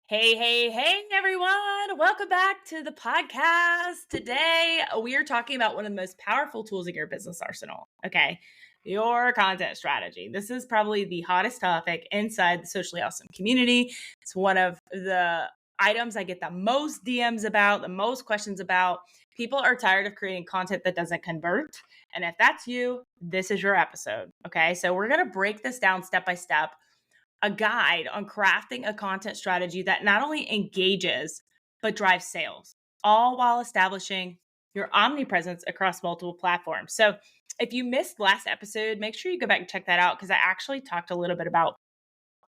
Hey, hey, hey, everyone. Welcome back to the podcast. Today, we are talking about one of the most powerful tools in your business arsenal. Okay. Your content strategy. This is probably the hottest topic inside the Socially Awesome community. It's one of the items I get the most DMs about, the most questions about. People are tired of creating content that doesn't convert. And if that's you, this is your episode. Okay. So we're going to break this down step by step, a guide on crafting a content strategy that not only engages, but drives sales, all while establishing your omnipresence across multiple platforms. So if you missed last episode, make sure you go back and check that out because I actually talked a little bit about,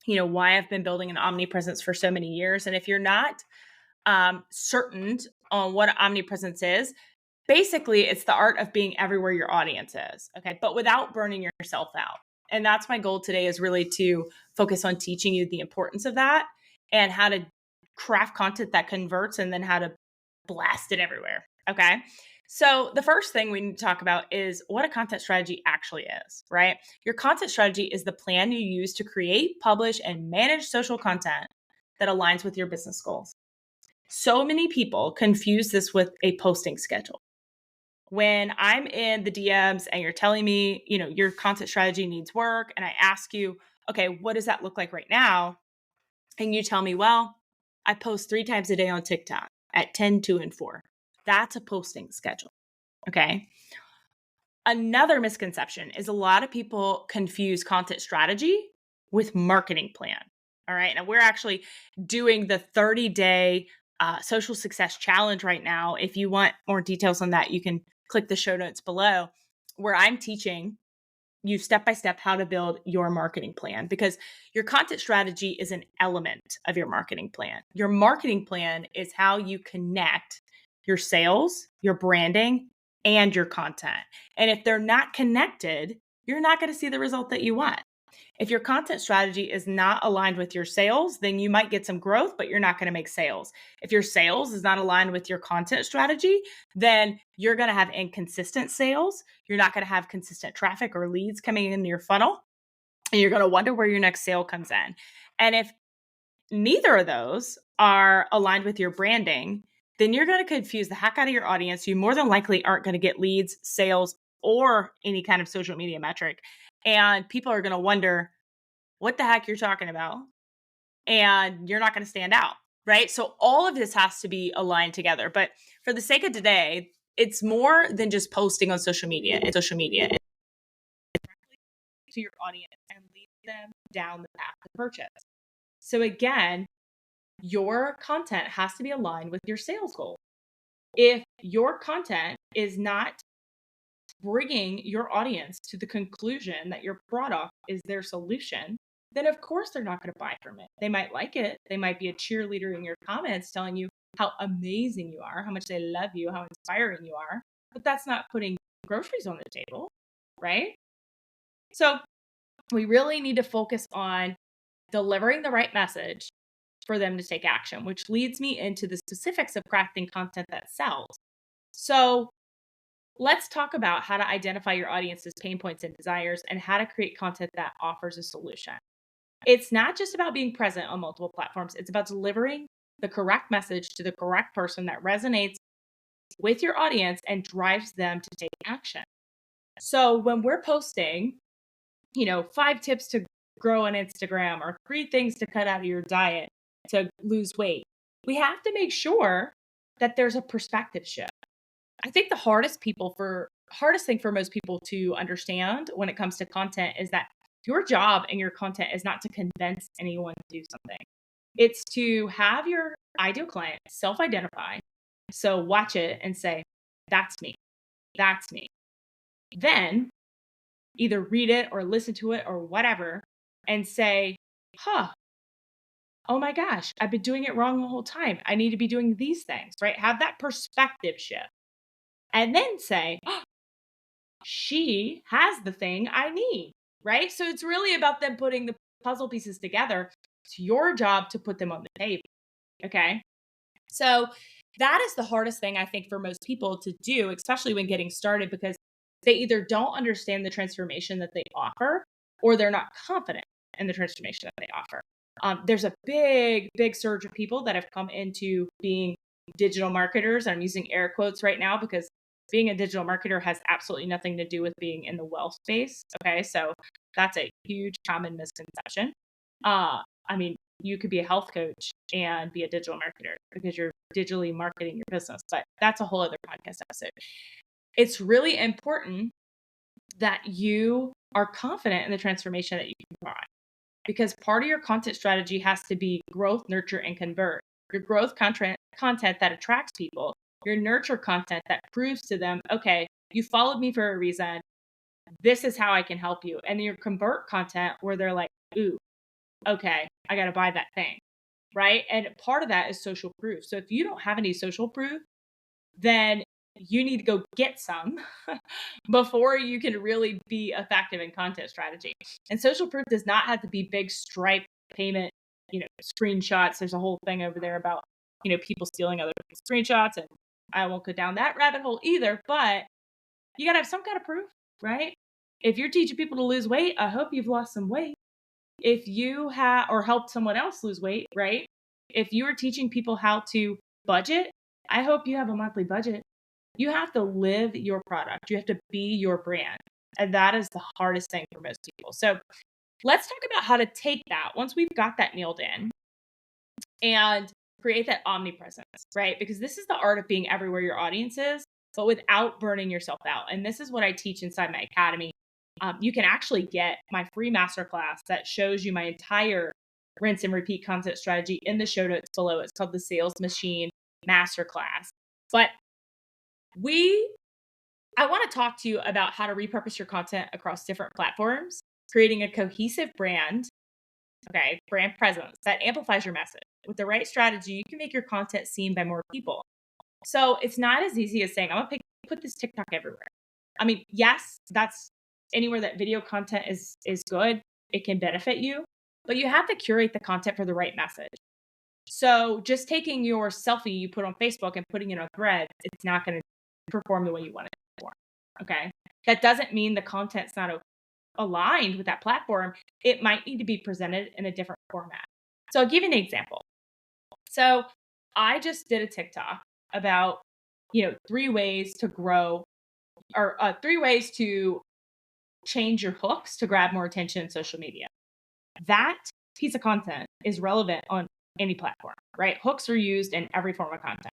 why I've been building an omnipresence for so many years. And if you're not certain on what omnipresence is, basically it's the art of being everywhere your audience is, okay, but without burning yourself out. And that's my goal today, is really to focus on teaching you the importance of that and how to craft content that converts and then how to blast it everywhere. Okay. So the first thing we need to talk about is what a content strategy actually is, right? Your content strategy is the plan you use to create, publish, and manage social content that aligns with your business goals. So many people confuse this with a posting schedule. When I'm in the DMs and you're telling me, your content strategy needs work, and I ask you, okay, what does that look like right now? And you tell me, well, I post 3 times a day on TikTok at 10, 2, and 4. That's a posting schedule. Okay. Another misconception is a lot of people confuse content strategy with marketing plan. All right. Now we're actually doing the 30-day social success challenge right now. If you want more details on that, you can click the show notes below, where I'm teaching you step by step how to build your marketing plan, because your content strategy is an element of your marketing plan. Your marketing plan is how you connect your sales, your branding, and your content. And if they're not connected, you're not going to see the result that you want. If your content strategy is not aligned with your sales, then you might get some growth, but you're not going to make sales. If your sales is not aligned with your content strategy, then you're going to have inconsistent sales. You're not going to have consistent traffic or leads coming into your funnel. And you're going to wonder where your next sale comes in. And if neither of those are aligned with your branding, then you're going to confuse the heck out of your audience. You more than likely aren't going to get leads, sales, or any kind of social media metric. And people are going to wonder what the heck you're talking about. And you're not going to stand out, right? So all of this has to be aligned together. But for the sake of today, it's more than just posting on social media. It's social media. It's to your audience and lead them down the path to purchase. So again, your content has to be aligned with your sales goal. If your content is not bringing your audience to the conclusion that your product is their solution, then of course they're not going to buy from it. They might like it. They might be a cheerleader in your comments telling you how amazing you are, how much they love you, how inspiring you are, but that's not putting groceries on the table, right? So we really need to focus on delivering the right message for them to take action, which leads me into the specifics of crafting content that sells. So let's talk about how to identify your audience's pain points and desires and how to create content that offers a solution. It's not just about being present on multiple platforms. It's about delivering the correct message to the correct person that resonates with your audience and drives them to take action. So when we're posting, 5 tips to grow on Instagram or 3 things to cut out of your diet to lose weight, we have to make sure that there's a perspective shift. I think the hardest thing for most people to understand when it comes to content is that your job and your content is not to convince anyone to do something. It's to have your ideal client self-identify. So watch it and say, that's me. That's me. Then either read it or listen to it or whatever and say, oh my gosh, I've been doing it wrong the whole time. I need to be doing these things, right? Have that perspective shift. And then say, she has the thing I need, right? So it's really about them putting the puzzle pieces together. It's your job to put them on the table. Okay. So that is the hardest thing I think for most people to do, especially when getting started, because they either don't understand the transformation that they offer or they're not confident in the transformation that they offer. There's a big surge of people that have come into being digital marketers. I'm using air quotes right now because being a digital marketer has absolutely nothing to do with being in the wealth space. Okay. So that's a huge common misconception. I mean, you could be a health coach and be a digital marketer because you're digitally marketing your business, but that's a whole other podcast episode. It's really important that you are confident in the transformation that you can provide, because part of your content strategy has to be growth, nurture, and convert. Your growth content that attracts people, your nurture content that proves to them, okay, you followed me for a reason. This is how I can help you. And your convert content where they're like, ooh, okay, I got to buy that thing. Right. And part of that is social proof. So if you don't have any social proof, then you need to go get some before you can really be effective in content strategy. And social proof does not have to be big Stripe payment, screenshots. There's a whole thing over there about, people stealing other people's screenshots, and I won't go down that rabbit hole either, but you got to have some kind of proof, right? If you're teaching people to lose weight, I hope you've lost some weight. If you have, or helped someone else lose weight, right? If you are teaching people how to budget, I hope you have a monthly budget. You have to live your product. You have to be your brand. And that is the hardest thing for most people. So let's talk about how to take that once we've got that nailed in and create that omnipresence, right? Because this is the art of being everywhere your audience is, but without burning yourself out. And this is what I teach inside my academy. You can actually get my free masterclass that shows you my entire rinse and repeat content strategy in the show notes below. It's called the Sales Machine Masterclass. But I want to talk to you about how to repurpose your content across different platforms, creating a cohesive brand, brand presence that amplifies your message. With the right strategy, you can make your content seen by more people. So it's not as easy as saying, I'm going to put this TikTok everywhere. I mean, yes, that's anywhere that video content is good. It can benefit you, but you have to curate the content for the right message. So just taking your selfie you put on Facebook and putting it on Threads, it's not going to perform the way you want it to perform. Okay. That doesn't mean the content's not aligned with that platform. It might need to be presented in a different format. So I'll give you an example. So I just did a TikTok about, 3 ways to grow, or 3 ways to change your hooks to grab more attention in social media. That piece of content is relevant on any platform, right? Hooks are used in every form of content.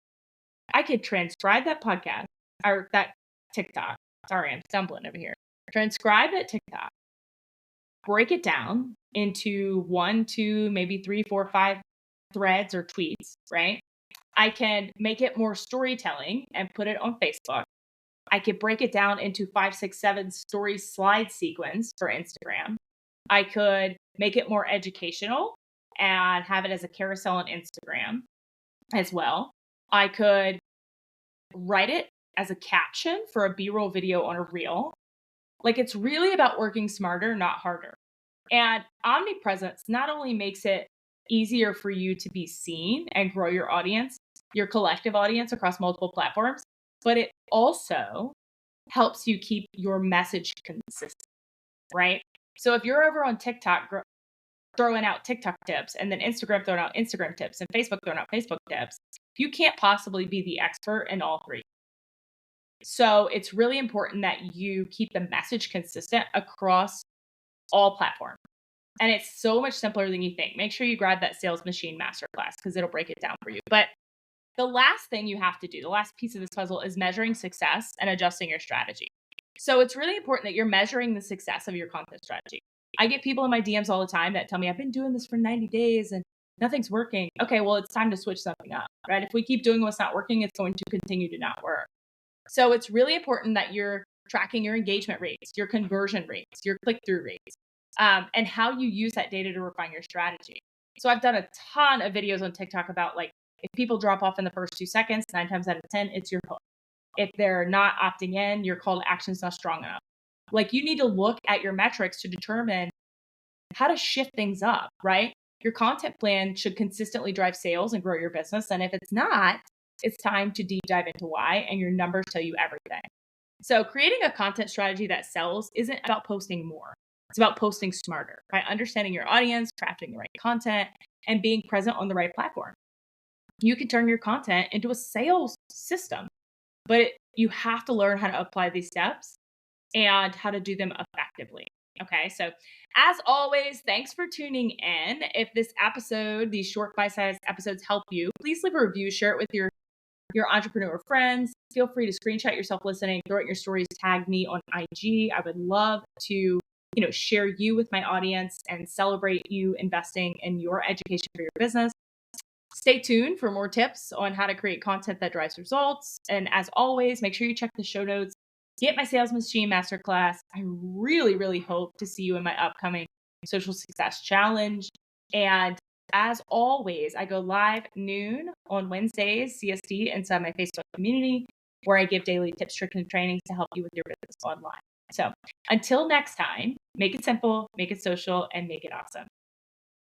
I could transcribe that podcast or that TikTok. Sorry, I'm stumbling over here. Transcribe that TikTok, break it down into 1, 2, maybe 3, 4, 5 threads or tweets, right? I can make it more storytelling and put it on Facebook. I could break it down into 5, 6, 7 story slide sequence for Instagram. I could make it more educational and have it as a carousel on Instagram as well. I could write it as a caption for a B-roll video on a reel. Like, it's really about working smarter, not harder. And omnipresence not only makes it easier for you to be seen and grow your audience, your collective audience across multiple platforms, but it also helps you keep your message consistent, right? So if you're over on TikTok throwing out TikTok tips, and then Instagram throwing out Instagram tips, and Facebook throwing out Facebook tips, you can't possibly be the expert in all 3. So it's really important that you keep the message consistent across all platforms. And it's so much simpler than you think. Make sure you grab that Sales Machine Masterclass because it'll break it down for you. But the last thing you have to do, the last piece of this puzzle, is measuring success and adjusting your strategy. So it's really important that you're measuring the success of your content strategy. I get people in my DMs all the time that tell me, I've been doing this for 90 days and nothing's working. Okay, well, it's time to switch something up, right? If we keep doing what's not working, it's going to continue to not work. So it's really important that you're tracking your engagement rates, your conversion rates, your click-through rates, and how you use that data to refine your strategy. So I've done a ton of videos on TikTok about, like, if people drop off in the first 2 seconds, 9 times out of 10, it's your hook. If they're not opting in, your call to action is not strong enough. Like, you need to look at your metrics to determine how to shift things up, right? Your content plan should consistently drive sales and grow your business. And if it's not, it's time to deep dive into why, and your numbers tell you everything. So creating a content strategy that sells isn't about posting more. It's about posting smarter by understanding your audience, crafting the right content, and being present on the right platform. You can turn your content into a sales system, but you have to learn how to apply these steps and how to do them effectively. Okay, so as always, thanks for tuning in. If this episode, these short bite-sized episodes help you, please leave a review, share it with your entrepreneur friends. Feel free to screenshot yourself listening, throw it in your stories, tag me on IG. I would love to, share you with my audience and celebrate you investing in your education for your business. Stay tuned for more tips on how to create content that drives results. And as always, make sure you check the show notes. Get my Sales Machine Masterclass. I really, really hope to see you in my upcoming Social Success Challenge. And as always, I go live noon on Wednesdays, CST, inside my Facebook community, where I give daily tips, tricks, and trainings to help you with your business online. So until next time, make it simple, make it social, and make it awesome.